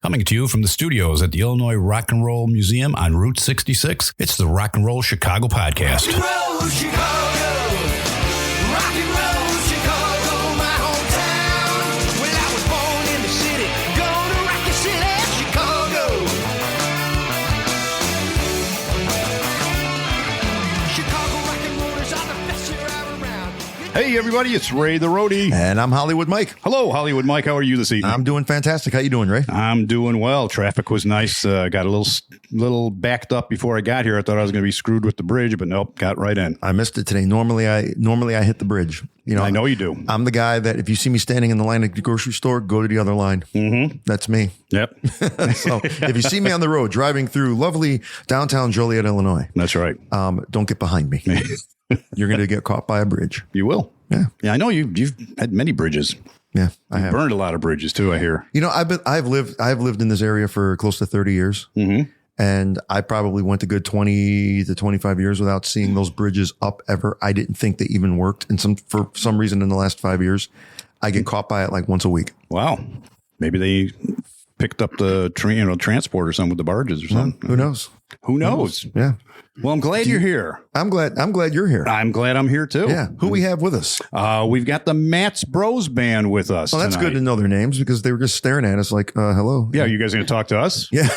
Coming to you from the studios at the Illinois Rock and Roll Museum on Route 66, it's the Rock and Roll Chicago podcast. Rock and roll Chicago, rock and roll Chicago, my hometown. Well, I was born in the city, gonna rock the city, Chicago. Chicago rock and rollers are the best you're ever around. Hey, everybody, it's Ray the Roadie. And I'm Hollywood Mike. Hello, Hollywood Mike. How are you this evening? I'm doing fantastic. How you doing, Ray? I'm doing well. Traffic was nice. Got a little backed up before I got here. I thought I was going to be screwed with the bridge, but nope, got right in. I missed it today. Normally I hit the bridge. You know, I know you do. I'm the guy that if you see me standing in the line at the grocery store, go to the other line. Mm-hmm. That's me. Yep. So if you see me on the road driving through lovely downtown Joliet, Illinois, That's right. Don't get behind me. You're going to get caught by a bridge. You will. Yeah. Yeah, I know you've had many bridges. Yeah, I have. Burned a lot of bridges too, I hear. You know, I've lived in this area for close to 30 years. Mm-hmm. And I probably went a good 20 to 25 years without seeing those bridges up ever. I didn't think they even worked. And for some reason in the last 5 years, I get caught by it like once a week. Wow. Maybe they picked up the transport or something with the barges or something. Who knows? Who knows? Yeah. Well, I'm glad you're here. I'm glad you're here. I'm glad I'm here too. Yeah. Who we have with us? We've got the Matz Broz band with us. Oh, that's tonight. good to know their names because they were just staring at us like, hello. Yeah, you guys going to talk to us? Yeah.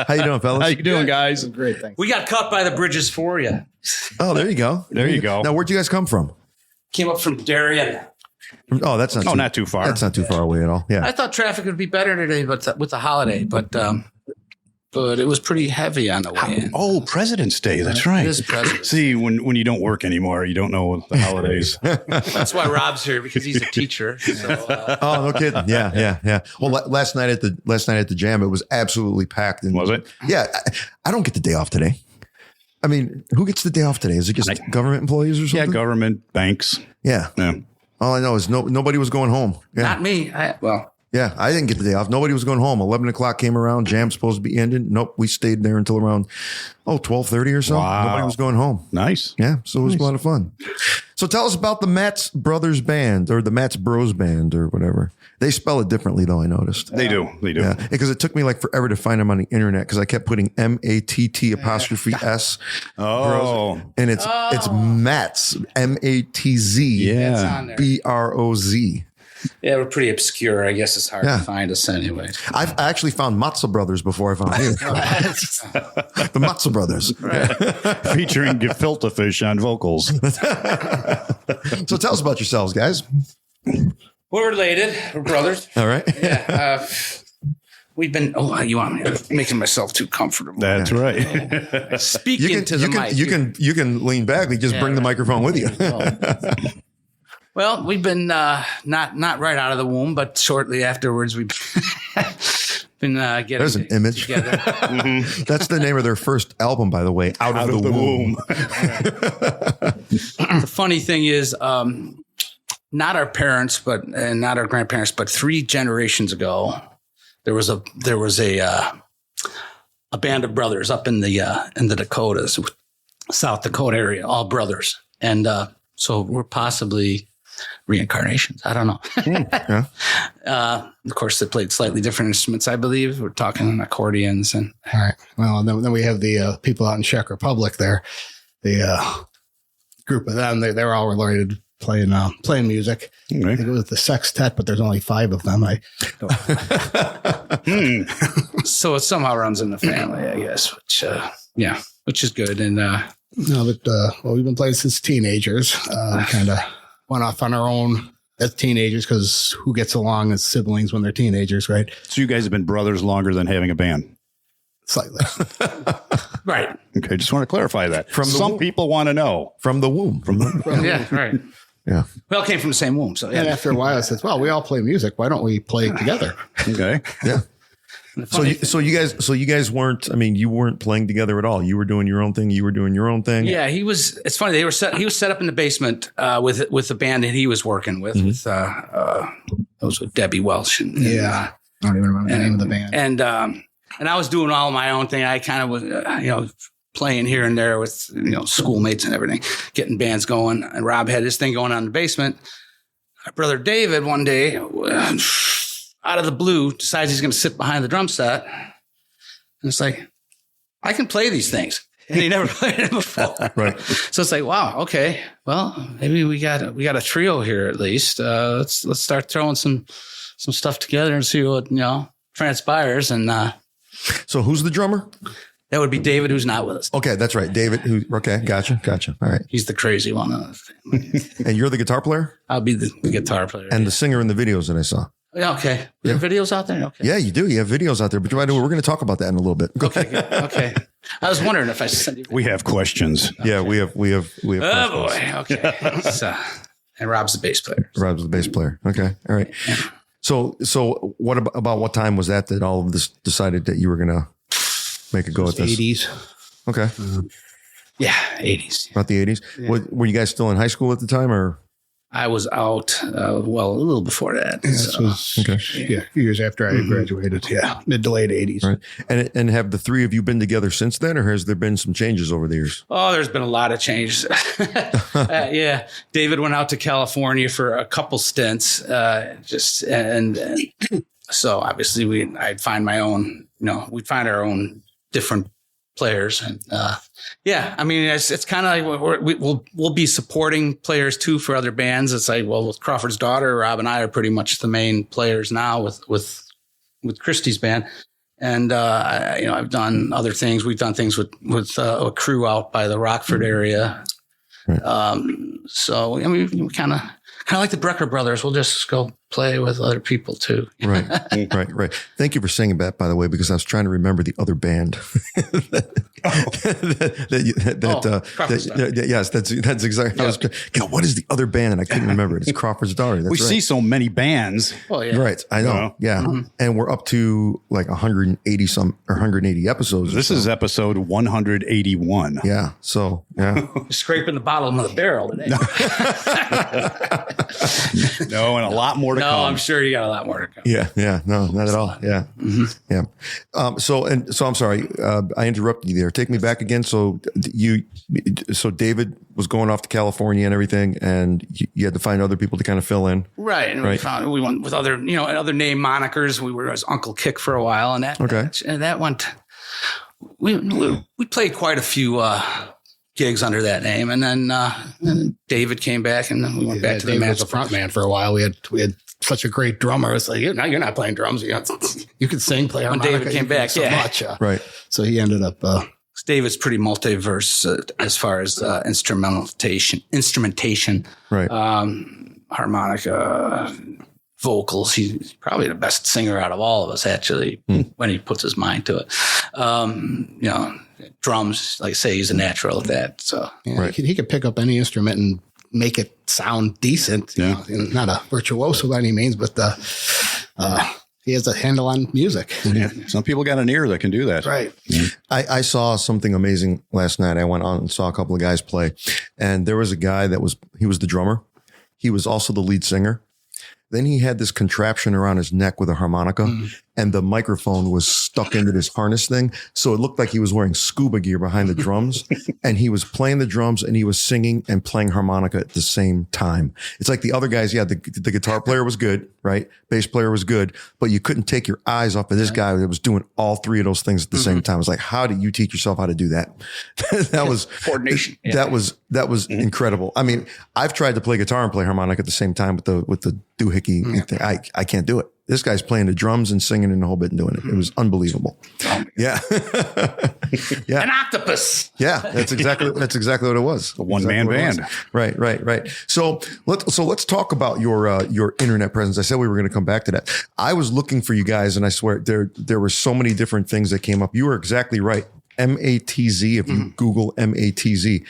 How you doing, fellas? How you doing, guys? Great, thanks. We got caught by the bridges for you. Oh, there you go. There you go. Now, where'd you guys come from? Came up from Darien. Oh, that's not. Not too far. That's not too far away at all. Yeah. I thought traffic would be better today, but with the holiday, but it was pretty heavy on the way in. Oh, President's Day. That's right. It is President's. See, when you don't work anymore, you don't know the holidays. That's why Rob's here, because he's a teacher. So, Oh, no kidding. Yeah. Well, last night at the Jam, it was absolutely packed. And Was it? Yeah. I don't get the day off today. I mean, who gets the day off today? Is it just government employees or something? Yeah, government, banks. Yeah. All I know is nobody was going home. Yeah. Not me. Yeah, I didn't get the day off. Nobody was going home. 11 o'clock came around. Jam's supposed to be ending. Nope, we stayed there until around 12:30 or so. Wow. Nobody was going home. Nice. Yeah, so it was a lot of fun. So tell us about the Matz Brothers Band or the Matz Broz Band or whatever. They spell it differently though, I noticed. They do. Yeah, because it took me like forever to find them on the internet because I kept putting MATT''S. Oh. And it's Matz, MATZ. It's on there. BROZ. Yeah, we're pretty obscure. I guess it's hard to find us anyway. I actually found Matz Brothers before I found you. The Matz Brothers. Featuring gefilte fish on vocals. So tell us about yourselves, guys. We're related. We're brothers. All right. Yeah. We've been. Oh, you want me? I'm making myself too comfortable. That's right. Speaking to the mic. You can lean back. We just bring the microphone with you. Well, we've been not right out of the womb, but shortly afterwards, we've been getting There's an image. together. Mm-hmm. That's the name of their first album, by the way. Out of the womb. The funny thing is, not our parents, and not our grandparents, but 3 generations ago, there was a band of brothers up in the Dakotas, South Dakota area, all brothers, and so we're possibly reincarnations. I don't know. Of course, they played slightly different instruments, I believe. We're talking accordions and. All right. Well, then we have the people out in Czech Republic there. The group of them, they were all related, playing music. Okay. I think it was the sextet, but there's only 5 of them. So it somehow runs in the family, I guess. Which is good. And we've been playing since teenagers. Kind of went off on our own as teenagers because who gets along as siblings when they're teenagers, right? So you guys have been brothers longer than having a band. Slightly. right. Okay, just want to clarify that. Some people want to know. From the womb. Yeah, right. Yeah. We all came from the same womb. So, yeah. And after a while, I said, well, we all play music. Why don't we play together? Okay. Yeah. So you guys weren't. I mean, you weren't playing together at all. You were doing your own thing. You were doing your own thing. Yeah, he was. It's funny. He was set up in the basement with the band that he was working with. Mm-hmm. It was with Debbie Welsh. And I don't even remember the name of the band. And I was doing all my own thing. I kind of was, playing here and there with schoolmates and everything, getting bands going. And Rob had his thing going on in the basement. My brother David one day. out of the blue, decides he's going to sit behind the drum set. And it's like, I can play these things. And he never played it before. Right. So it's like, wow, okay, well, maybe we got a trio here at least. Let's start throwing some stuff together and see what, transpires. And So who's the drummer? that would be David, who's not with us. Okay, that's right. David, okay, gotcha. All right. He's the crazy one. And you're the guitar player? I'll be the guitar player. And the singer in the videos that I saw. Yeah, okay. There are videos out there? Okay. Yeah, you do. You have videos out there, but we're going to talk about that in a little bit. Go Okay, good. Okay. I was wondering if I should send you. We have questions. Yeah, we have. Oh boy. Okay. And Rob's the bass player. Rob's the bass player. Okay. All right. So what about what time was that all of this decided that you were going to make a go at this? 80s. Okay. Yeah, 80s. About the 80s. Yeah. Were you guys still in high school at the time or? I was out, a little before that. This So. was Okay. a few years after I graduated. Yeah, mid to late 80s. Right. And have the three of you been together since then, or has there been some changes over the years? Oh, there's been a lot of changes. Yeah. David went out to California for a couple stints, and so obviously I'd find my own, we'd find our own different players. And, yeah, I mean, it's kind of like we'll be supporting players too for other bands. It's like, well, with Crawford's Daughter, Rob and I are pretty much the main players now with Christie's band. And, I've done other things. We've done things with a crew out by the Rockford area. Right. So, I mean, we kind of like the Brecker brothers. We'll just go play with other people too. Right. Thank you for saying that, by the way, because I was trying to remember the other band. Yes, that's exactly. I was, God, what is the other band? And I couldn't remember it. It's Crawford's Daughter. That's We right. see so many bands. Oh yeah. Right. I know. Yeah. Mm-hmm. And we're up to like 180 episodes. This is episode 181. Yeah. So, yeah. Scraping the bottom of the barrel today. No, and a lot more to No, come. I'm sure you got a lot more to come. Yeah. Yeah. No, not at all. Yeah. Mm-hmm. Yeah. So I'm sorry. I interrupted you there. Take me back again. So David was going off to California and everything, and you had to find other people to kind of fill in. Right. And Right. we went with other, other name monikers. We were as Uncle Kick for a while, and that went, we played quite a few, gigs under that name. And then David came back, and then we went back to the Dave Matz was a front man for a while. We had such a great drummer. It's like, you're not playing drums. You can sing, play When harmonica. David came you can back, so yeah. much. Right. So he ended up. David's pretty multiverse as far as instrumentation, Right. Harmonica, vocals. He's probably the best singer out of all of us, actually, when he puts his mind to it. Drums, like I say, he's a natural at that. So Yeah, Right. he could pick up any instrument and make it sound decent. You know, not a virtuoso by any means, but he has a handle on music. Yeah. Some people got an ear that can do that. Right. I saw something amazing last night. I went on and saw a couple of guys play, and there was a guy he was the drummer. He was also the lead singer. Then he had this contraption around his neck with a harmonica, and the microphone was stuck into this harness thing. So it looked like he was wearing scuba gear behind the drums, and he was playing the drums and he was singing and playing harmonica at the same time. It's like the other guys. Yeah, the guitar player was good, right? Bass player was good, but you couldn't take your eyes off of this guy that was doing all three of those things at the same time. It's like, how do you teach yourself how to do that? That was coordination. That was incredible. I mean, I've tried to play guitar and play harmonica at the same time with the doohickey thing. I can't do it. This guy's playing the drums and singing and the whole bit and doing it. It was unbelievable. Yeah. Yeah. An octopus. Yeah. That's exactly what it was. A one-man band. Right. So let's talk about your internet presence. I said we were going to come back to that. I was looking for you guys, and I swear there were so many different things that came up. You were exactly right. MATZ. If you Google MATZ,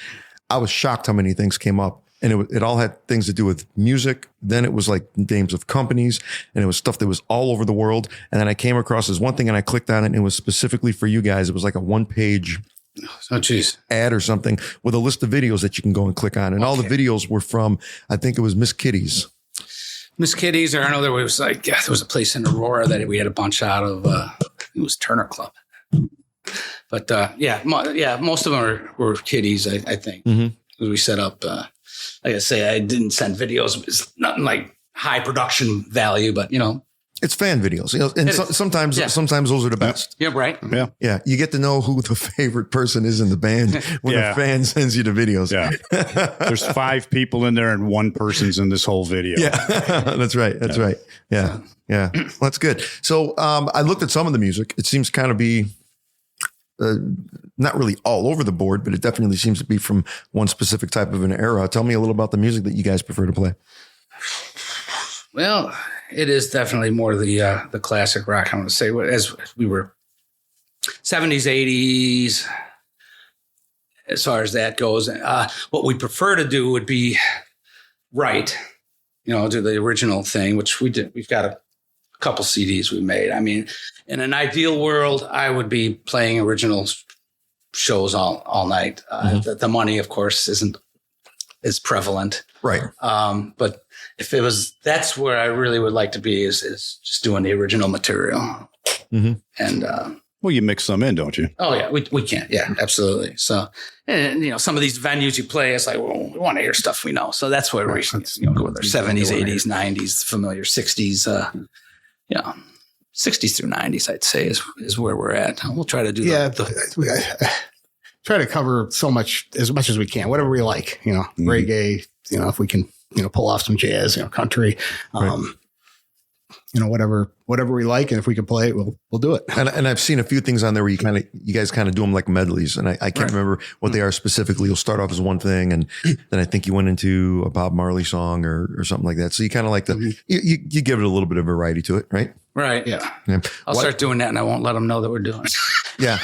I was shocked how many things came up. And it all had things to do with music. Then it was like names of companies, and it was stuff that was all over the world. And then I came across this one thing, and I clicked on it, and it was specifically for you guys. It was like a 1-page Oh, geez. ad or something with a list of videos that you can go and click on. And all the videos were from, I think it was Miss Kitty's. Miss Kitty's, or I know there was there was a place in Aurora that we had a bunch out of. It was Turner Club. But most of them were Kitty's, I think. We set up. Like I say, I didn't send videos. It's nothing like high production value, but It's fan videos, and sometimes those are the best. Yeah, right. Yeah. Yeah, you get to know who the favorite person is in the band when a fan sends you the videos. Yeah. There's 5 people in there and 1 person's in this whole video. Yeah, that's right. That's right. Yeah. Yeah. Well, that's good. So I looked at some of the music. It seems kind of be not really all over the board, but it definitely seems to be from one specific type of an era. Tell me a little about the music that you guys prefer to play. Well, it is definitely more the classic rock. I want to say, as we were 70s, 80s, as far as that goes. What we prefer to do would be do the original thing, which we did. We've got a couple CDs we made. I mean, in an ideal world, I would be playing original shows all night. The money, of course, isn't as prevalent. Right. But if it was, that's where I really would like to be is just doing the original material. And, well, you mix some in, don't you? Oh yeah, we can. Yeah, absolutely. So, and some of these venues you play, it's like, well, we want to hear stuff we know. So that's where we go with our 70s, 80s, 90s, familiar 60s, 60s through 90s, I'd say is where we're at. We'll try to do try to cover as much as we can, whatever we like, reggae, if we can, pull off some jazz, country, whatever we like. And if we can play it, we'll do it. And I've seen a few things on there where you guys kind of do them like medleys. And I can't remember what they are specifically. You'll start off as one thing. And then I think you went into a Bob Marley song or something like that. So you kind of like you give it a little bit of variety to it, right? Right. Yeah. I'll start doing that and I won't let them know that we're doing it. Yeah.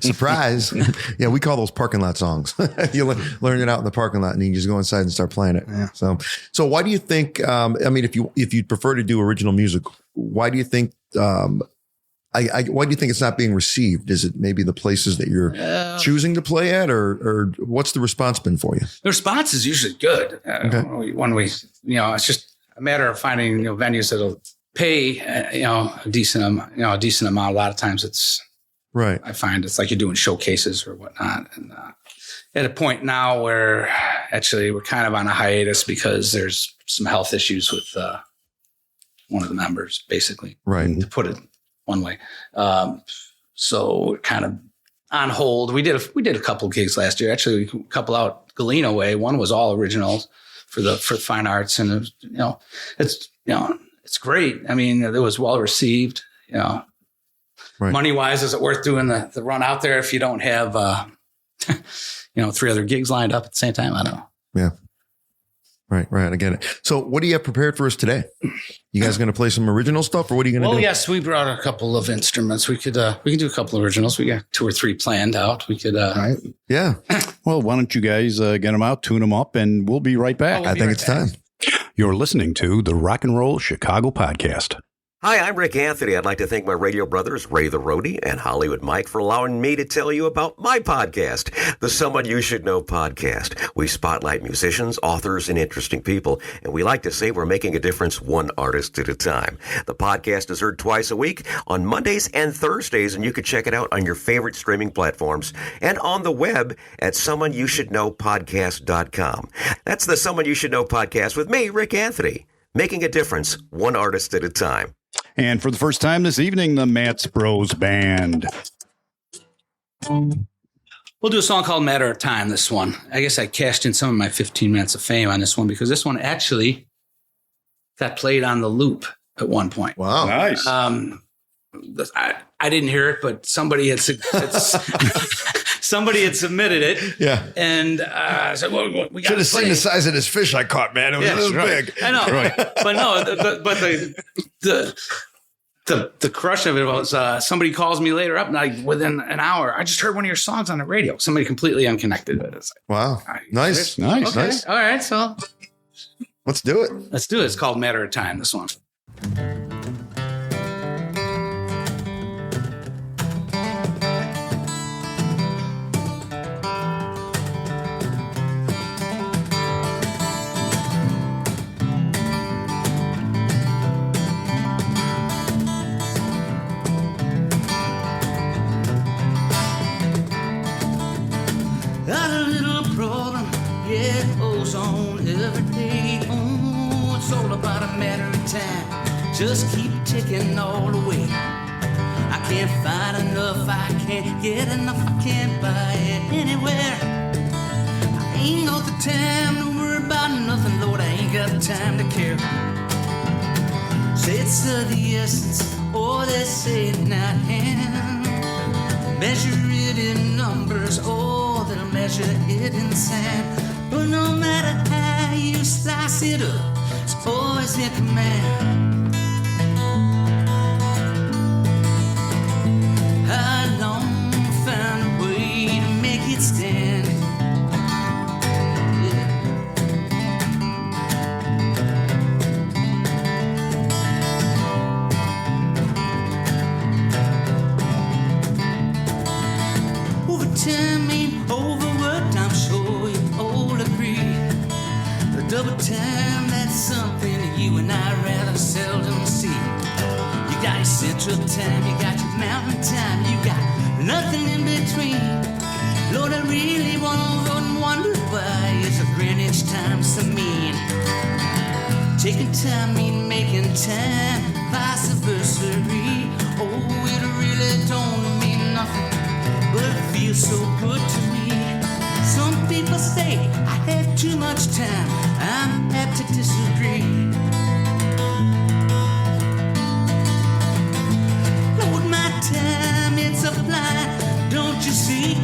Surprise. Yeah. We call those parking lot songs. You learn it out in the parking lot and you can just go inside and start playing it. Yeah. So why do you think, if you prefer to do original music, why do you think, why do you think it's not being received? Is it maybe the places that you're choosing to play at or what's the response been for you? The response is usually good. When we, it's just a matter of finding, venues that'll pay, a decent amount. A lot of times it's right. I find it's like you're doing showcases or whatnot. And at a point now where actually we're kind of on a hiatus because there's some health issues with one of the members, basically. Right. To put it one way. So we're kind of on hold. We did a couple gigs last year. Actually, a couple out Galena way. One was all originals for fine arts, and it was, it's great. I mean, it was well received. Right. Money wise, is it worth doing the run out there if you don't have 3 other gigs lined up at the same time? I don't know. Yeah. Right. I get it. So what do you have prepared for us today? You guys going to play some original stuff or what are you going to do? Well, yes, we brought a couple of instruments. We can do a couple of originals. We got 2 or 3 planned out. We could, right. Yeah. Well, why don't you guys get them out, tune them up, and we'll be right back. I think it's time. You're listening to the Rock and Roll Chicago Podcast. Hi, I'm Rick Anthony. I'd like to thank my radio brothers, Ray the Roadie and Hollywood Mike, for allowing me to tell you about my podcast, the Someone You Should Know podcast. We spotlight musicians, authors, and interesting people, and we like to say we're making a difference one artist at a time. The podcast is heard twice a week on Mondays and Thursdays, and you can check it out on your favorite streaming platforms and on the web at someoneyoushouldknowpodcast.com. That's the Someone You Should Know podcast with me, Rick Anthony, making a difference one artist at a time. And for the first time this evening, the Matz Broz Band. We'll do a song called Matter of Time, this one. I guess I cashed in some of my 15 minutes of fame on this one because this one actually got played on the loop at one point. Wow. Nice. I didn't hear it, but somebody had submitted it. Yeah. And I said, well, we got should have seen the size of this fish I caught, man. It was big. I know. Right. But no, the crush of it was somebody calls me later up, like within an hour. I just heard one of your songs on the radio. Somebody completely unconnected. It's like, wow. Nice. Okay. Nice. All right. So let's do it. Let's do it. It's called Matter of Time, this one. Got a little problem, yeah, goes on every day. Oh, it's all about a matter of time. just keep ticking all the way. I can't find enough, I can't get enough, I can't buy it anywhere. I ain't got the time to worry about nothing, Lord, I ain't got time to care. Say it's of the essence, or they say it not hand. Measure it in numbers, or they'll measure it in sand. But no matter how you slice it up, it's always in command. I long found a way to make it stand. Time ain't overworked, I'm sure you all agree. The double time, that's something you and I rather seldom see. You got your central time, you got your mountain time, you got nothing in between. Lord, I really wonder why is a Greenwich time so mean. Taking time mean making time, vice versa. Oh, it really don't mean nothing, but it feels so good to me. Some people say I have too much time. I'm apt to disagree. Lord, my time, it's a blind, don't you see?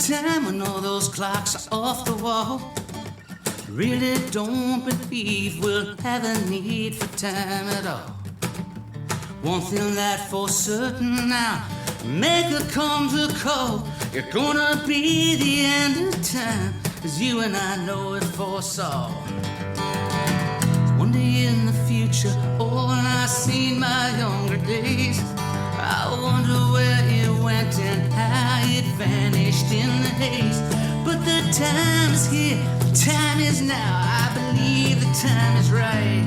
Time when all those clocks are off the wall. Really don't believe we'll have a need for time at all. One thing that for certain now, maker comes a call. You're gonna be the end of time, as you and I know it foresaw. One day in the future, oh, when I seen my younger days, I wonder where it went and how it vanished in the haze. But the time is here, the time is now. I believe the time is right.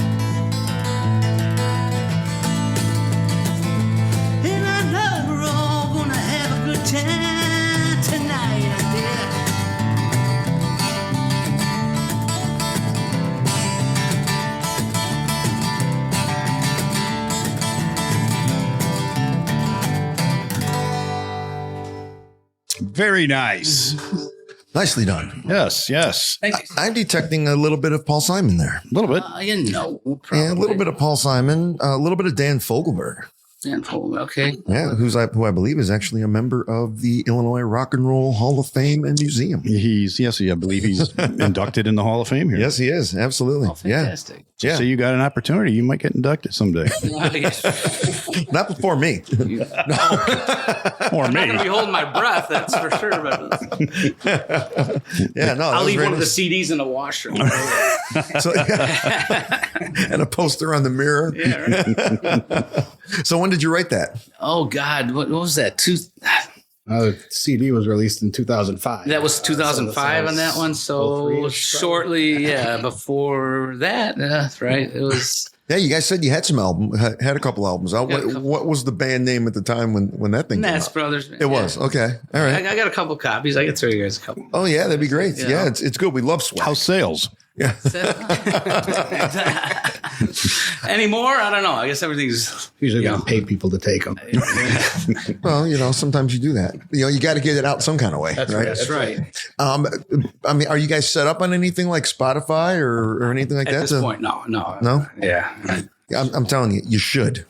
And I know we're all gonna have a good time tonight, yeah. Very nice. Nicely done. Yes, yes. Thank you. I'm detecting a little bit of Paul Simon there. A little bit. You know, probably. Yeah, a little bit of Paul Simon, a little bit of Dan Fogelberg. Okay. Yeah, who I believe is actually a member of the Illinois Rock and Roll Hall of Fame and Museum. I believe he's inducted in the Hall of Fame here. Yes, he is. Absolutely. Oh, fantastic. Yeah. So you got an opportunity. You might get inducted someday. Not before me. Or I'm not me. going to be holding my breath, that's for sure. But Yeah, no. I'll leave one of the CDs in the washroom. So, and a poster on the mirror. Yeah, right. So when did you write that? Oh, God. What was that? The CD was released in 2005. That was 2005 on that one. So 03-ish, shortly, before that. That's right. It was. Yeah, you guys said you had some had a couple albums out. What was the band name at the time when that thing Matz came out? Broz. It was. Okay. All right. I got a couple copies. I could throw you guys a couple. Oh, yeah, that'd be great. Yeah. Yeah, it's good. We love swag. How's sales? Yeah. Anymore? I don't know. I guess everything's Usually we don't pay people to take them. Well, sometimes you do that. You got to get it out some kind of way. That's right. That's right. I mean, are you guys set up on anything like Spotify or anything like At that? this point, no. No? Yeah. I'm telling you, you should.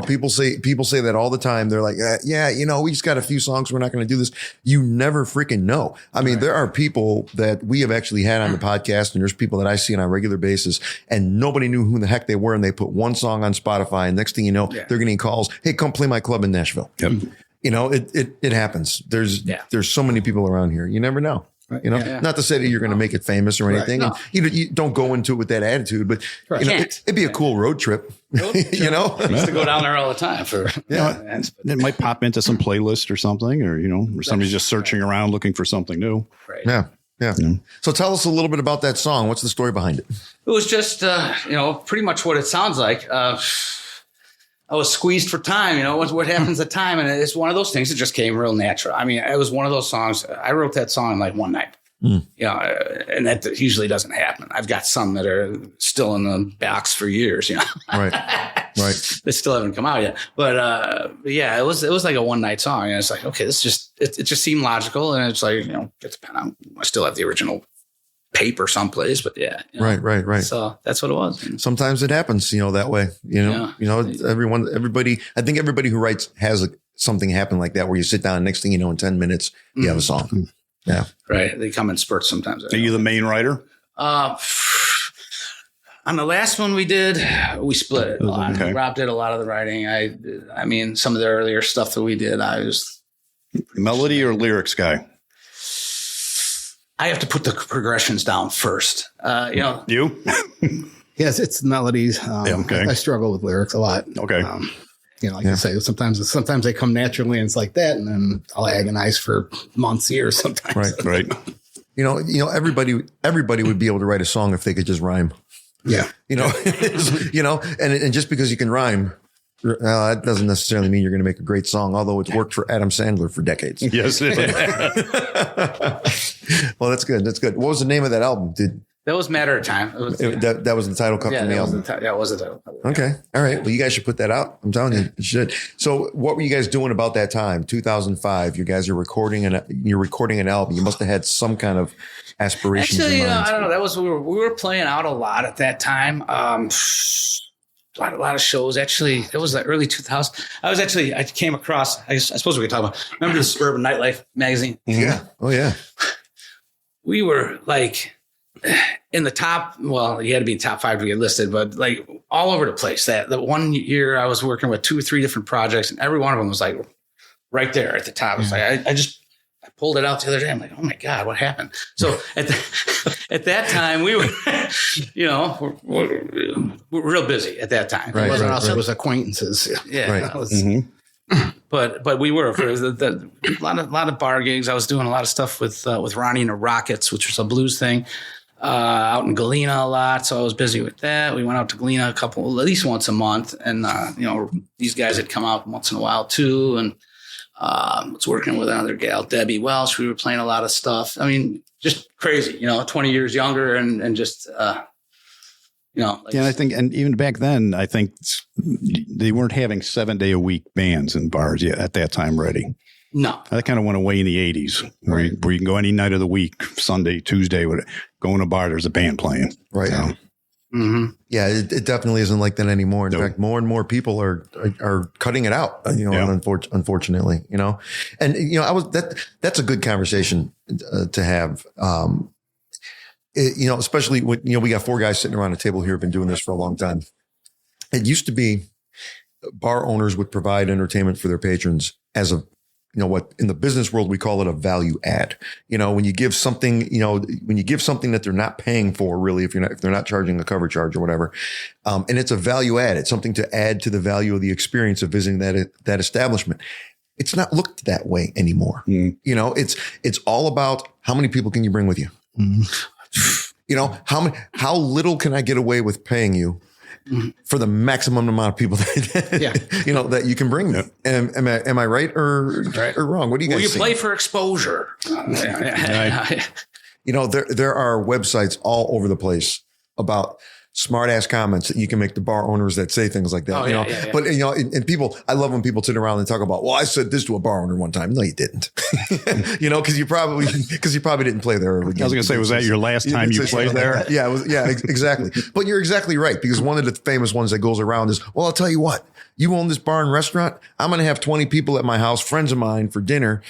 People say that all the time. They're like, we just got a few songs. We're not going to do this. You never freaking know. I mean, there are people that we have actually had on the podcast, and there's people that I see on a regular basis, and nobody knew who the heck they were. And they put one song on Spotify, and next thing you know, they're getting calls. Hey, come play my club in Nashville. Yep. It happens. There's so many people around here. You never know. You know, not to say that you're going to make it famous or anything. No. And you don't go into it with that attitude, but you know, it'd be a cool road trip. You know, I used to go down there all the time for. It might pop into some playlist or something, or or somebody's just searching around looking for something new. Right. Yeah. So tell us a little bit about that song. What's the story behind it? It was just, pretty much what it sounds like. I was squeezed for time, what happens at time. And it's one of those things that just came real natural. I mean, it was one of those songs. I wrote that song in like one night, and that usually doesn't happen. I've got some that are still in the box for years, Right. They still haven't come out yet. But it was like a one night song. And it's like, okay, this it just seemed logical. And it's like, get the pen out. I still have the original paper someplace, but Right. So that's what it was. Sometimes it happens, that way, everybody, I think everybody who writes has something happen like that where you sit down, next thing you know, in 10 minutes, you have a song. Yeah. Right. They come in spurts sometimes. Are you the main writer? On the last one we did, we split it. Okay. Rob did a lot of the writing. I mean, some of the earlier stuff that we did, I was Melody or lyrics guy? I have to put the progressions down first. You? Yes, it's melodies. Okay. I struggle with lyrics a lot. Okay. I say, sometimes they come naturally and it's like that, and then I'll agonize for months, years sometimes. Right. Everybody would be able to write a song if they could just rhyme. Yeah. And just because you can rhyme, that doesn't necessarily mean you're going to make a great song, although it's worked for Adam Sandler for decades. Yes. Well, that's good. What was the name of that album? That was Matter of Time. That was the title cut from the album. That was the title. Okay. All right. Well, you guys should put that out. I'm telling you should. So what were you guys doing about that time? 2005, you guys are recording an album. You must have had some kind of aspirations. Actually, in mind. I don't know. That was, we were playing out a lot at that time. A lot of shows. Actually, it was the early 2000s. I came across, I suppose we could talk about, remember the Suburban Nightlife magazine? Yeah. Oh yeah. We were like in the top, well, you had to be in top 5 to get listed, but like all over the place. The one year I was working with 2 or 3 different projects, and every one of them was like right there at the top. It's like, I pulled it out the other day. I'm like, oh my God, what happened? So at that time we were, we're real busy at that time. It wasn't us, it was acquaintances. Yeah. Right. But we were for a lot of bar gigs. I was doing a lot of stuff with Ronnie and the Rockets, which was a blues thing, out in Galena a lot. So I was busy with that. We went out to Galena at least once a month, and these guys had come out once in a while too. And was working with another gal, Debbie Welsh. We were playing a lot of stuff. I mean, just crazy. 20 years younger, and just. I think, and even back then, I think they weren't having 7-day-a-week bands in bars yet at that time ready. No. That kind of went away in the 80s, where you can go any night of the week, Sunday, Tuesday, go in a bar, there's a band playing. Right. So, Yeah, it definitely isn't like that anymore. In fact, more and more people are cutting it out, unfortunately, and that's a good conversation to have. Especially when, we got 4 guys sitting around a table here who've been doing this for a long time. It used to be bar owners would provide entertainment for their patrons as a, what in the business world, we call it a value add. When you give something, that they're not paying for really, if they're not charging a cover charge or whatever. And it's a value add. It's something to add to the value of the experience of visiting that establishment. It's not looked that way anymore. It's all about how many people can you bring with you? How little can I get away with paying you for the maximum amount of people that, that you can bring me? Am I right or wrong? What do you guys think? Play for exposure. There are websites all over the place about smart ass comments that you can make to bar owners that say things like that. But and people, I love when people sit around and talk about, well, I said this to a bar owner one time. No, you didn't. Because you probably didn't play there. I was going to say, was that your last time you played there? Yeah, exactly. But you're exactly right, because one of the famous ones that goes around is, well, I'll tell you what, you own this bar and restaurant. I'm going to have 20 people at my house, friends of mine, for dinner.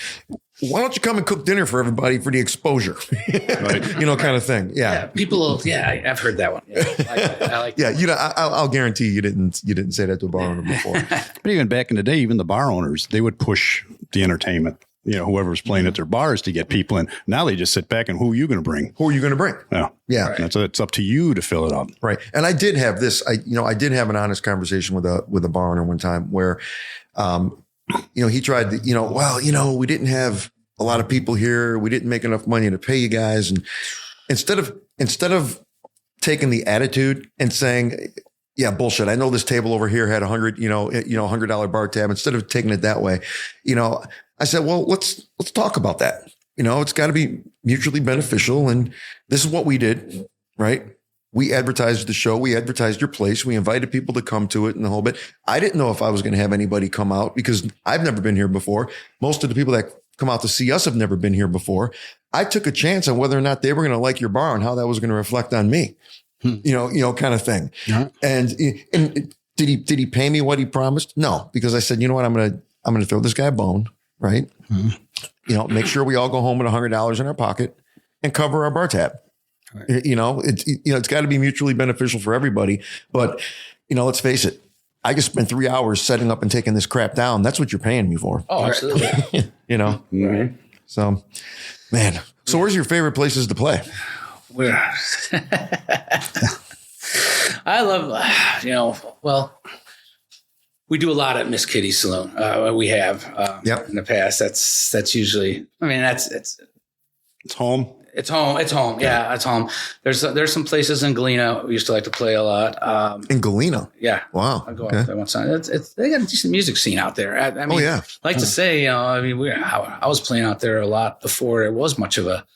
Why don't you come and cook dinner for everybody for the exposure? Right. Kind of thing. Yeah. I've heard that one. I like I'll guarantee you didn't say that to a bar owner before. But even back in the day, even the bar owners, they would push the entertainment whoever's playing at their bars to get people in. Now they just sit back and who are you going to bring? Who are you going to bring? Yeah. Yeah. Right. It's up to you to fill it up. Right. And I did have this, I did have an honest conversation with a bar owner one time where, he tried to, we didn't have a lot of people here. We didn't make enough money to pay you guys. And instead of taking the attitude and saying, yeah, bullshit, I know this table over here had $100 bar tab. Instead of taking it that way, I said, well, let's talk about that. It's got to be mutually beneficial. And this is what we did, right? We advertised the show. We advertised your place. We invited people to come to it and the whole bit. I didn't know if I was going to have anybody come out because I've never been here before. Most of the people that come out to see us have never been here before. I took a chance on whether or not they were going to like your bar and how that was going to reflect on me, kind of thing. Yeah. And did he pay me what he promised? No, because I said, you know what? I'm going to throw this guy a bone, right? Mm-hmm. Make sure we all go home with $100 in our pocket and cover our bar tab. Right. It's got to be mutually beneficial for everybody. But, let's face it. I just spent 3 hours setting up and taking this crap down. That's what you're paying me for. Oh, absolutely. Mm-hmm. So, man. So where's your favorite places to play? I love, we do a lot at Miss Kitty's Saloon. We have in the past. That's usually, it's home. It's home. It's home. Yeah, it's home. There's some places in Galena we used to like to play a lot. In Galena? Yeah. Wow. I go out there once. They got a decent music scene out there. I mean, like to say, I was playing out there a lot before there was much of a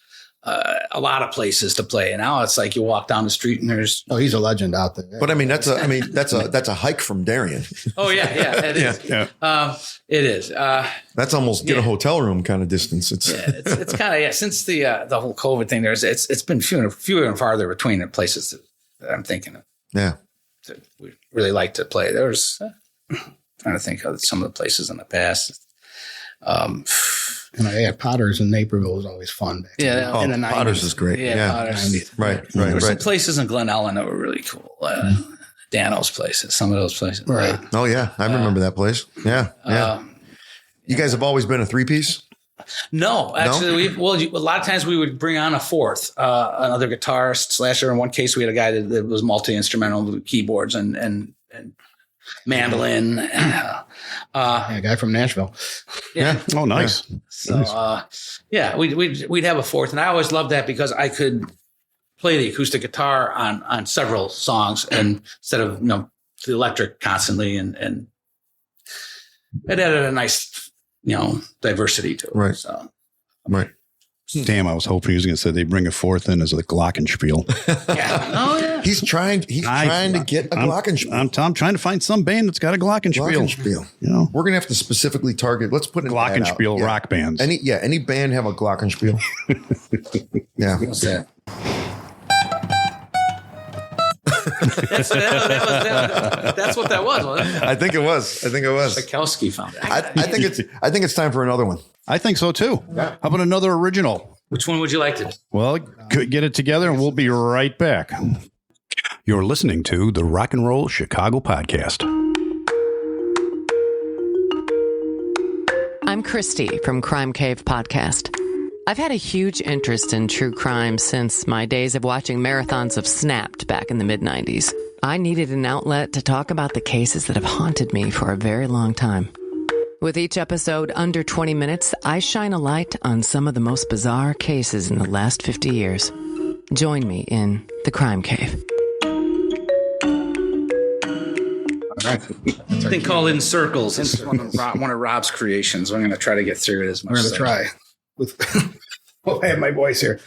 lot of places to play. And now it's like you walk down the street and there's he's a legend out there. But that's a hike from Darien. Oh yeah, it is. Yeah. It is. That's almost get a hotel room kind of distance. It's kind of since the whole COVID thing. It's been fewer and farther between the places that I'm thinking of. Yeah, that we really like to play. There's trying to think of some of the places in the past. Potter's in Naperville was always fun. Yeah, in the 90s. Potter's is great. Yeah, Potter's. Right. There were some places in Glen Ellen that were really cool. Dano's places, some of those places. Right. Oh yeah, I remember that place. Yeah. You guys have always been a three-piece? No, actually, a lot of times we would bring on a fourth, another guitarist slasher. In one case, we had a guy that was multi-instrumental with keyboards and mandolin. A guy from Nashville. Yeah. Oh, nice. So, we'd have a fourth, and I always loved that because I could play the acoustic guitar on several songs, and instead of the electric constantly, and it added a nice diversity to it. Right. So, right. Damn, I was hoping he was going to say they bring a fourth in as a glockenspiel. Yeah. Oh yeah. He's trying to get a glockenspiel. I'm trying to find some band that's got a glockenspiel. We're going to have to specifically target. Let's put glockenspiel rock bands. Any band have a glockenspiel? Yeah. What's that? That's what that was, wasn't it? I think it was. Sikowski found it. I think it's time for another one. I think so too. Yeah. How about another original? Which one would you like to do? Well, get it together and we'll be right back. You're listening to the Rock and Roll Chicago Podcast. I'm Christy from Crime Cave Podcast. I've had a huge interest in true crime since my days of watching marathons of Snapped back in the mid-90s. I needed an outlet to talk about the cases that have haunted me for a very long time. With each episode under 20 minutes, I shine a light on some of the most bizarre cases in the last 50 years. Join me in the Crime Cave. All right. It's a thing called In Circles. It's one of Rob's creations. I'm going to try to get through it as much as I can. We're going to try. I have my voice here.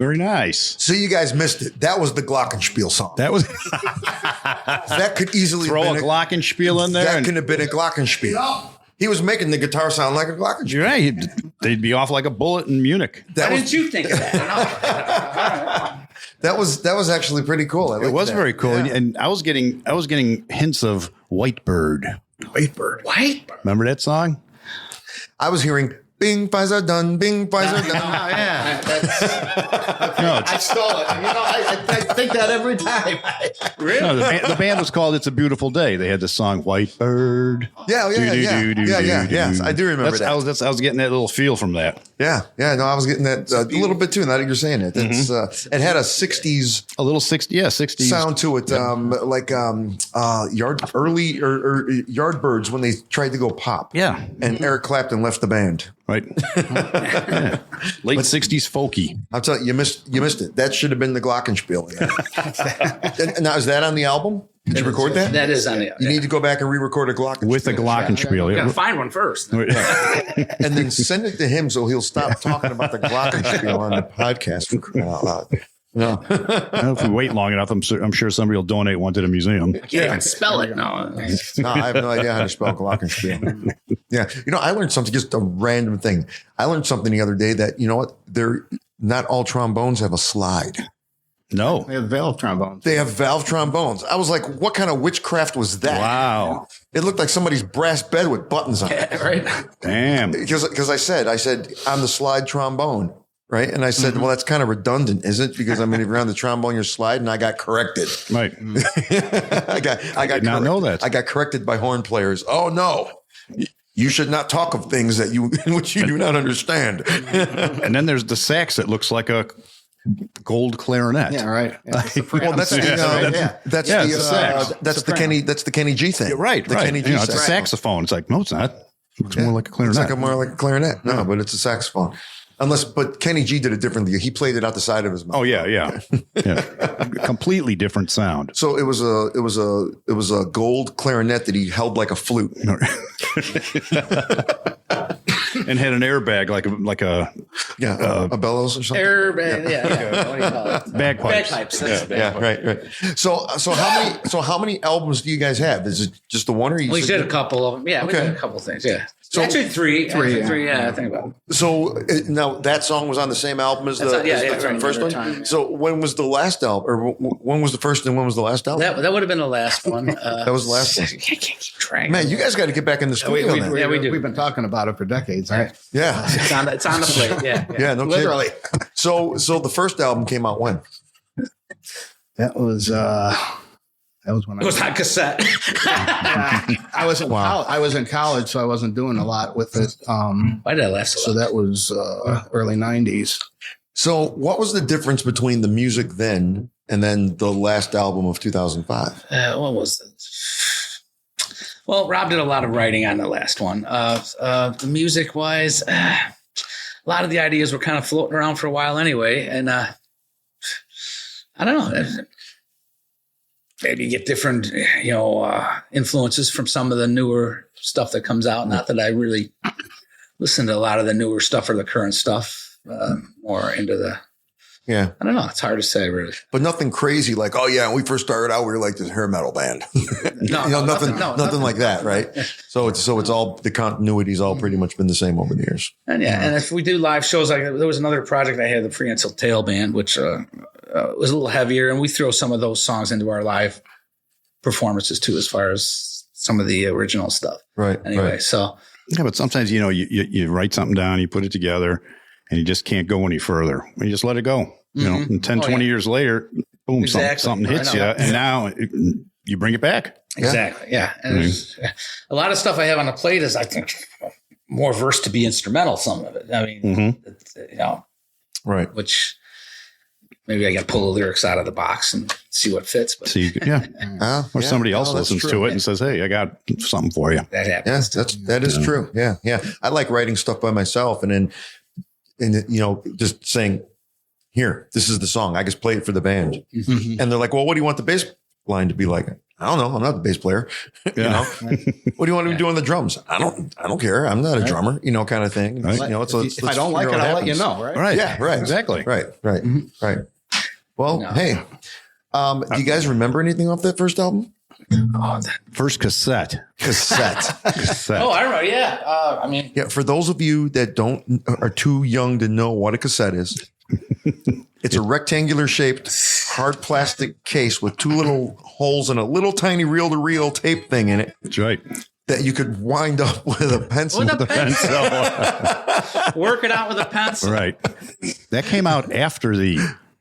Very nice. So you guys missed it. That was the Glockenspiel song. That was That could easily throw have a been glockenspiel in there. That and- could have been a Glockenspiel. He was making the guitar sound like a Glockenspiel. You're right. They'd be off like a bullet in Munich. That Why was, didn't you think of that? that was actually pretty cool. I It liked was that. very cool, Yeah. and I was getting hints of Whitebird. Whitebird. White? Remember that song? I was hearing Bing pies are done, Bing pies are done. Oh, yeah. No, I stole it. I think that every time. no, the band was called "It's a Beautiful Day." They had the song "Whitebird." Yeah. Yes, I do remember that. I was getting that little feel from that. Yeah. No, I was getting that a little bit too. Now that you're saying it, that's it had a '60s A little 60s sound to it, like Yardbirds when they tried to go pop. Yeah, And Eric Clapton left the band. right. Yeah. Late 60s folky. I'll tell you, you missed it. That should have been the Glockenspiel. Yeah. And now, is that on the album? Did you record that? That is on the. You need to go back and re-record a Glockenspiel. With a glockenspiel. Gotta find one first. and then send it to him so he'll stop talking about the Glockenspiel on the podcast. For crying out loud. No. If we wait long enough, I'm sure somebody will donate one to the museum. Can't even spell it. No. No, I have no idea how to spell Glockenspiel. Yeah. I learned something, just a random thing. I learned something the other day that, you know what? Not all trombones have a slide. No. They have valve trombones. They have valve trombones. I was like, what kind of witchcraft was that? Wow. It looked like somebody's brass bed with buttons on it. Right? Damn. Because I said, on the slide trombone. Right. And I said, well, that's kind of redundant, is it? Because I mean, if you're on the trombone, you're sliding. I got corrected. Right. I got not know that. I got corrected by horn players. Oh, no. You should not talk of things in which you do not understand. And then there's the sax that looks like a gold clarinet. Yeah, right. Yeah, Well, that's the Kenny G thing. Right. The right. Kenny G It's a saxophone. saxophone. It's like, no, it's not. It looks more like a It's clarinet. more like a clarinet. No, but it's a saxophone. But Kenny G did it differently. He played it out the side of his mouth. Oh yeah. Completely different sound. So it was a gold clarinet that he held like a flute. And had an airbag like a a bellows or something. Airbag. Yeah. What do you call it? bagpipes. Bagpipes. That's Yeah, right. So how many albums do you guys have? Is it just the one, or you We said- did a couple of them. Yeah, we Okay. did a couple of things. Yeah. So- Actually, three. yeah. I think about it. So now that song was on the same album as the right, first one. Time, yeah. So when was the last album, or when was the first and when was the last album? That would have been the last one. That was the last one. I can't keep track. Man, you guys got to get back in the studio. then. Yeah, we do. We've been talking about it for decades, right? Yeah. It's on the plate. Yeah. Yeah, no kidding. Literally. So the first album came out when? That was when It was on cassette. I was in college, so I wasn't doing a lot with it. Why did I laugh So that was early 90s. So what was the difference between the music then and then the last album of 2005? What was it? Well, Rob did a lot of writing on the last one. The music wise, a lot of the ideas were kind of floating around for a while anyway. And I don't know. Maybe you get different, influences from some of the newer stuff that comes out. Not that I really listen to a lot of the newer stuff or the current stuff, more into the, Yeah. I don't know. It's hard to say, really. But nothing crazy like, oh yeah, when we first started out, we were like this hair metal band. Nothing like that, right? So it's all, the continuity's all pretty much been the same over the years. And and if we do live shows, like there was another project I had, the Prehensile Tail Band, which was a little heavier, and we throw some of those songs into our live performances too, as far as some of the original stuff. Right. Anyway, right. so Yeah, but sometimes, you write something down, you put it together, and you just can't go any further. You just let it go. And 10, 20 years later, boom, Exactly. something hits you, and now you bring it back. exactly, yeah. And there's a lot of stuff I have on the plate is, I think, more versed to be instrumental. Some of it, I mean, it's, Right. which maybe I got to pull the lyrics out of the box and see what fits. But So or somebody else listens to it and says, "Hey, I got something for you." that happens. Yes, that is true. Yeah. Yeah. I like writing stuff by myself and just saying, here, this is the song. I just play it for the band. And they're like, well, what do you want the bass line to be like? I don't know. I'm not the bass player. You know, what do you want to do on the drums? I don't care. I'm not a drummer, you know, kind of thing. Right. You know, If I don't like it, I'll let you know. Right. Right. Yeah. Right. Exactly. Right. Well, hey, do you guys remember anything off that first album? First cassette. Cassette. Oh, I remember. Yeah. I mean, Yeah. For those of you that are too young to know what a cassette is, it's a rectangular shaped hard plastic case with two little holes and a little tiny reel-to-reel tape thing in it That's right. that you could wind up with a pencil. with a pencil. Work it out with a pencil. Right. That came out after the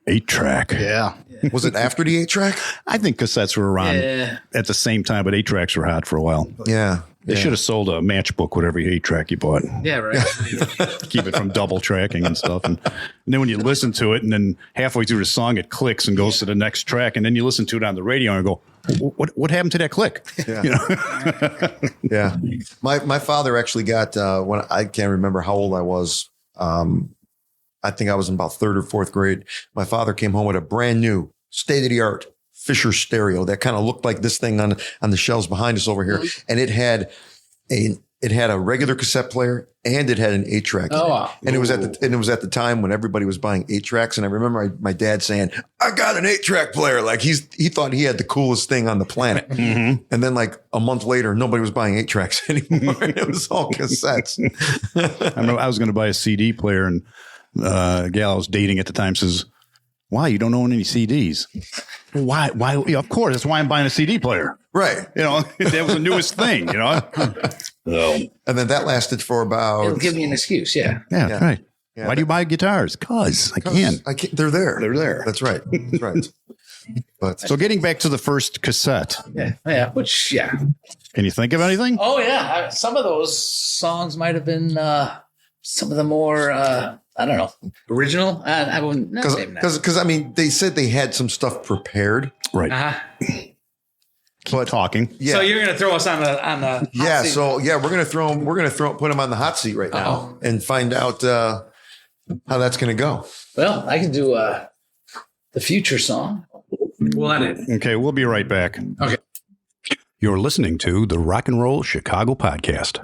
8-track. Yeah. Was it after the 8-track? I think cassettes were around at the same time, but 8-tracks were hot for a while. Yeah. They should have sold a matchbook with every 8-track you bought. Yeah, right. Keep it from double tracking and stuff. And then when you listen to it, and then halfway through the song, it clicks and goes to the next track. And then you listen to it on the radio and go, what happened to that click? Yeah. You know? Yeah. My father actually got, when I can't remember how old I was. I think I was in about 3rd or 4th grade. My father came home with a brand new state of the art Fisher stereo that kind of looked like this thing on the shelves behind us over here. And it had a regular cassette player and it had an 8-track. Oh, wow. And it was at the time when everybody was buying 8-tracks. And I remember my dad saying, I got an 8-track player. Like he thought he had the coolest thing on the planet. Mm-hmm. And then like a month later, nobody was buying 8-tracks anymore. It was all cassettes. I remember I was going to buy a CD player, and a gal I was dating at the time says, why? You don't own any CDs. Why? Yeah, of course. That's why I'm buying a CD player. Right. You know, that was the newest thing, you know? And then that lasted for about. It'll give me an excuse. Yeah. Yeah, right. Yeah, Why do you buy guitars? Because I can. They're there. They're there. That's right. That's right. But So getting back to the first cassette, Yeah. Which, yeah. can you think of anything? Oh, yeah. Some of those songs might have been some of the more, I don't know, original. I wouldn't not say that. because I mean they said they had some stuff prepared. Right. Keep talking. Yeah. So you're going to throw us on the hot Yeah. seat. So yeah, we're gonna put him on the hot seat right now and find out how that's gonna go. Well, I can do the future song. We'll edit. Okay, we'll be right back. Okay. You're listening to the Rock and Roll Chicago Podcast.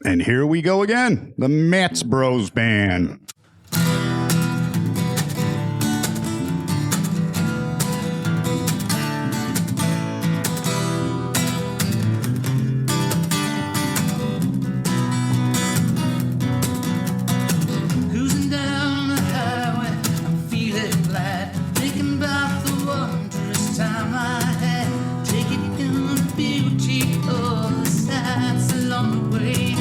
And here we go again, the Matz Broz Band. Cruising down the highway, I'm feeling glad, thinking about the wondrous time I had, taking in the beauty of the sights along the way.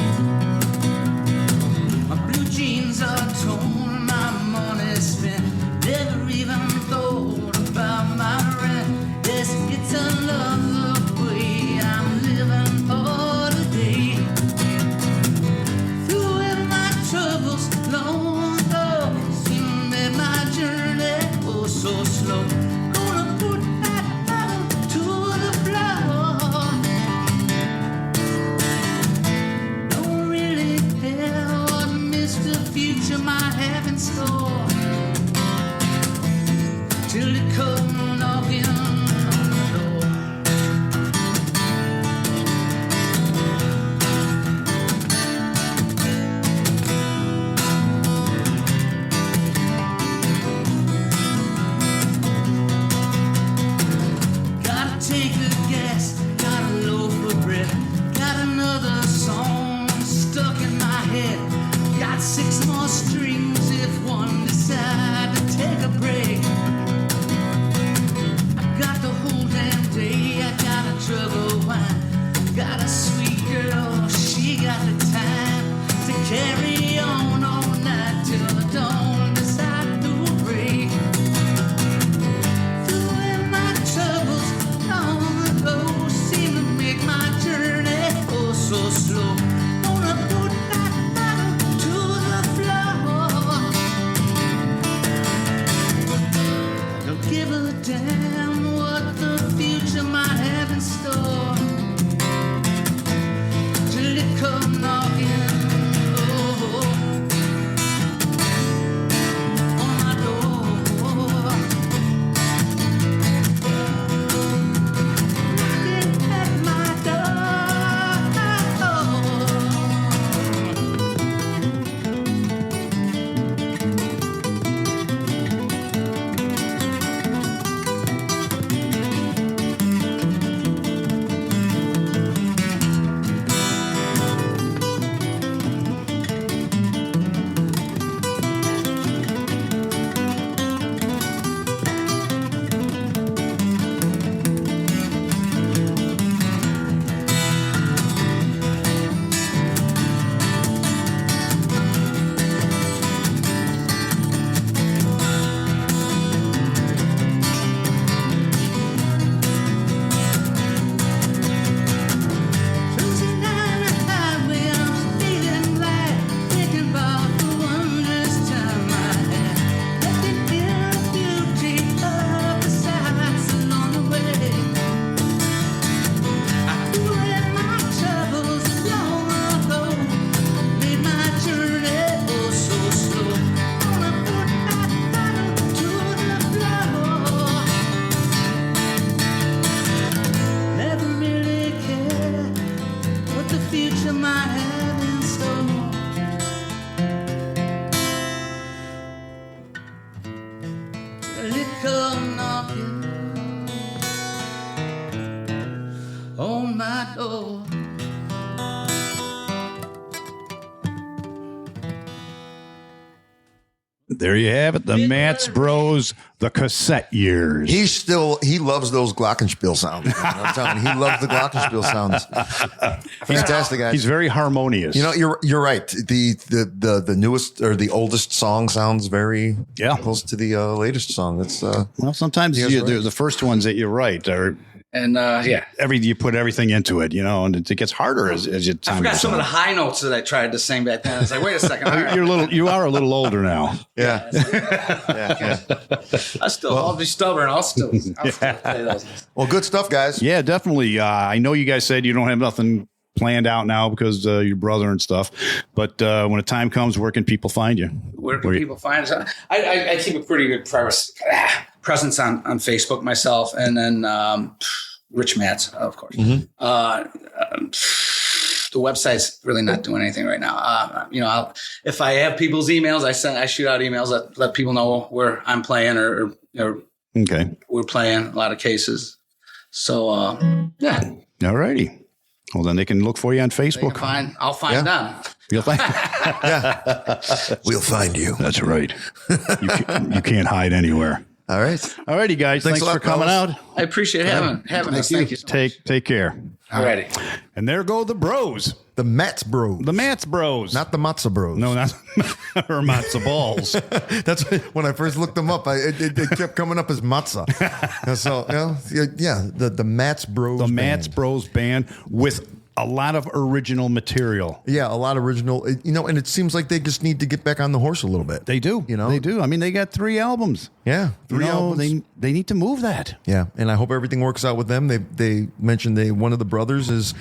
My blue jeans are torn, my money's spent, never even thought about my rent. Yes, it's another way I'm living for today. Through my troubles long ago, seem that my journey was so slow. Gonna put that pedal to the floor. Don't really care what Mr. Future might have in store, till it come knocking on the door. Got a tank of gas, got a loaf of bread, got another song stuck in my head. Got 6 more strings if one decide to take a break. I got the whole damn day, I got a jug of wine, got a sweet girl, she got the time to carry on all night till the dawn decide to break. Through my troubles long ago, seem to make my journey oh so slow. Gonna put that pedal to the floor. There you have it. The Matz Broz, the cassette years. He loves those Glockenspiel sounds. I'm telling you, he loves the Glockenspiel sounds. Fantastic, guys. He's very harmonious. You know, you're right. The newest or the oldest song sounds very close to the latest song. It's well, sometimes the first ones that you're right are. And you put everything into it, and it gets harder as you time. I forgot some of the high notes that I tried to sing back then. I was like, wait a second, all right. You are a little older now. Yeah. I'll be stubborn. I'll still play those. Well, good stuff, guys. Yeah, definitely. I know you guys said you don't have nothing planned out now because your brother and stuff, but when the time comes, where can people find you? Where can people find us? I keep a pretty good presence on Facebook myself, and then Rich Matz, of course. Mm-hmm. The website's really not doing anything right now. If I have people's emails, I shoot out emails that let people know where I'm playing or okay, we're playing a lot of cases. So yeah. All righty. Well, then they can look for you on Facebook. I'll find them. You'll find. We'll find you. That's right. You can't hide anywhere. All right. All righty, guys. Thanks for coming out. I appreciate having us. Thank you so much. Take care. All righty. And there go the Bros. The Matz Broz. The Matz Broz. Not the Matza Bros. No, not or matzo balls. That's when I first looked them up. It kept coming up as matza. So the Matz Broz. The Matz Broz band with a lot of original material. Yeah, a lot of original. And it seems like they just need to get back on the horse a little bit. They do. They do. I mean, they got 3 albums. Yeah, 3 albums. They need to move that. Yeah, and I hope everything works out with them. They mentioned one of the brothers is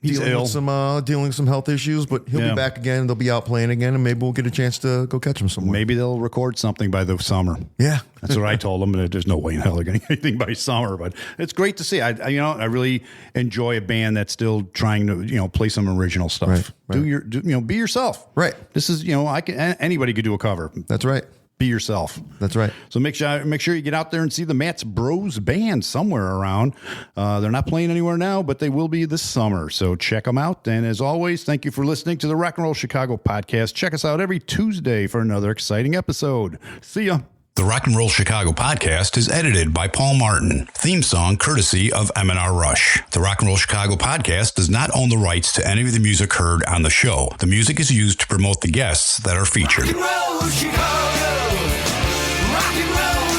dealing with some health issues, but he'll be back again. They'll be out playing again, and maybe we'll get a chance to go catch him somewhere. Maybe they'll record something by the summer. Yeah, that's what I told them. There's no way in hell they're getting anything by summer, but it's great to see. I really enjoy a band that's still trying to play some original stuff. Right. Be yourself. Right. This is anybody could do a cover. That's right. Be yourself. That's right. So make sure you get out there and see the Matz Broz band somewhere around. They're not playing anywhere now, but they will be this summer. So check them out. And as always, thank you for listening to the Rock and Roll Chicago podcast. Check us out every Tuesday for another exciting episode. See ya. The Rock and Roll Chicago podcast is edited by Paul Martin. Theme song courtesy of M&R Rush. The Rock and Roll Chicago podcast does not own the rights to any of the music heard on the show. The music is used to promote the guests that are featured. Rock and roll, Chicago. Rock and roll.